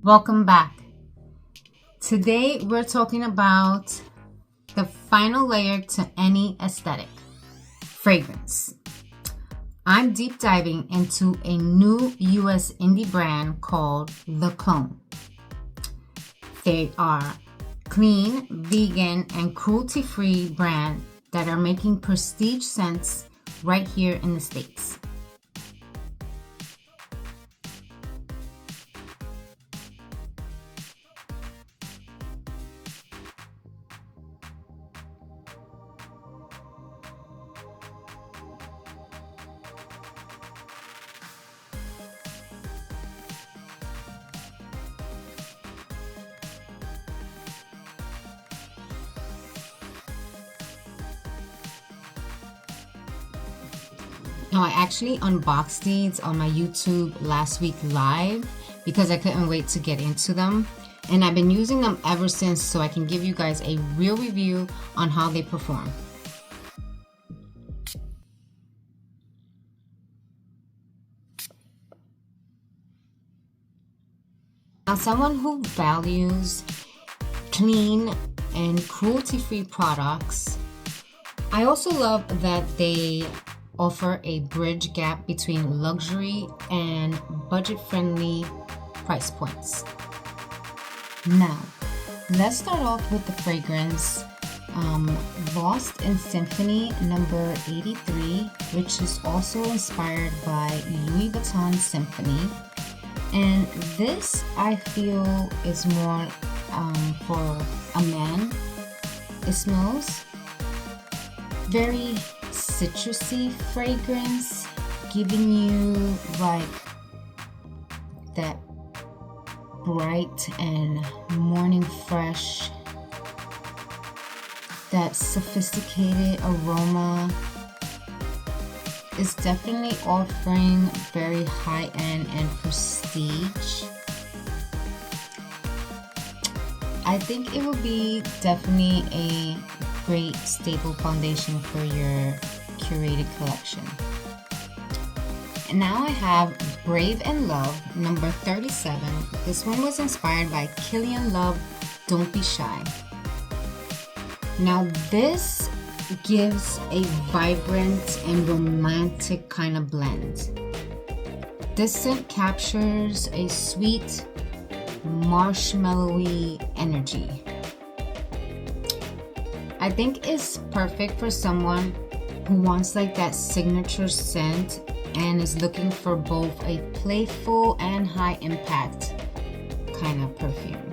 Welcome back. Today we're talking about the final layer to any aesthetic, fragrance. I'm deep diving into a new US indie brand called The Clone. They are clean, vegan, and cruelty-free brand that are making prestige scents right here in the States. Now, I actually unboxed these on my YouTube last week live because I couldn't wait to get into them. And I've been using them ever since, so I can give you guys a real review on how they perform. Now, someone who values clean and cruelty-free products, I also love that they offer a bridge gap between luxury and budget-friendly price points. Now, let's start off with the fragrance Lost in Symphony number 83, which is also inspired by Louis Vuitton Symphony. And this, I feel, is more for a man. It smells very citrusy fragrance, giving you like that bright and morning fresh, that sophisticated aroma. Is definitely offering very high-end and prestige. I think it will be definitely a great staple foundation for your curated collection. And now I have Brave and Love number 37. This one was inspired by Killian Love, Don't Be Shy. Now this gives a vibrant and romantic kind of blend. This scent captures a sweet, marshmallowy energy. I think it's perfect for someone who wants like that signature scent and is looking for both a playful and high impact kind of perfume.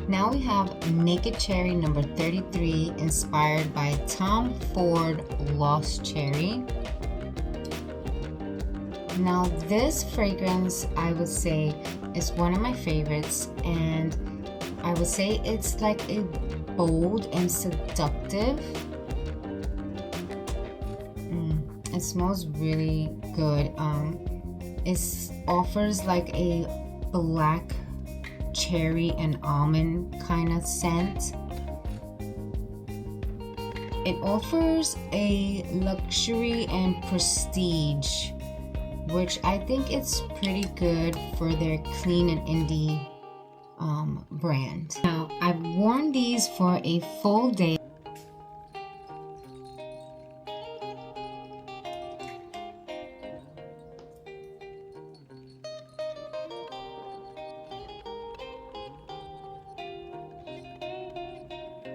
Now we have Naked Cherry number 33, inspired by Tom Ford Lost Cherry. Now this fragrance, I would say, is one of my favorites, and I would say it's like a bold and seductive. It smells really good. It offers like a black cherry and almond kind of scent. It offers a luxury and prestige, which I think it's pretty good for their clean and indie brand. Now, I've worn these for a full day.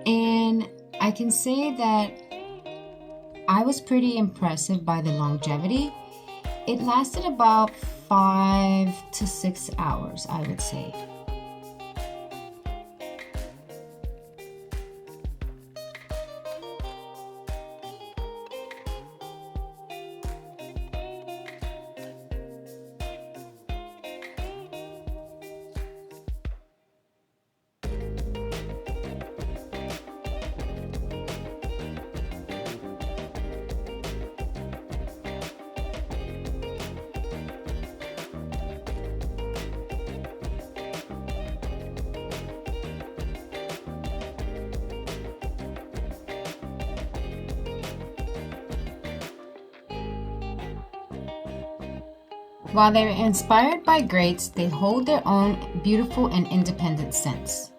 And I can say that I was pretty impressed by the longevity. It lasted about 5 to 6 hours, I would say. While they're inspired by greats, they hold their own beautiful and independent scents.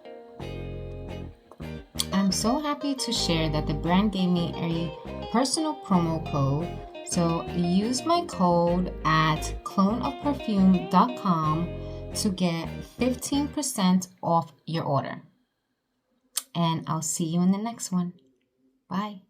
I'm so happy to share that the brand gave me a personal promo code. So use my code at cloneofperfume.com to get 15% off your order. And I'll see you in the next one. Bye.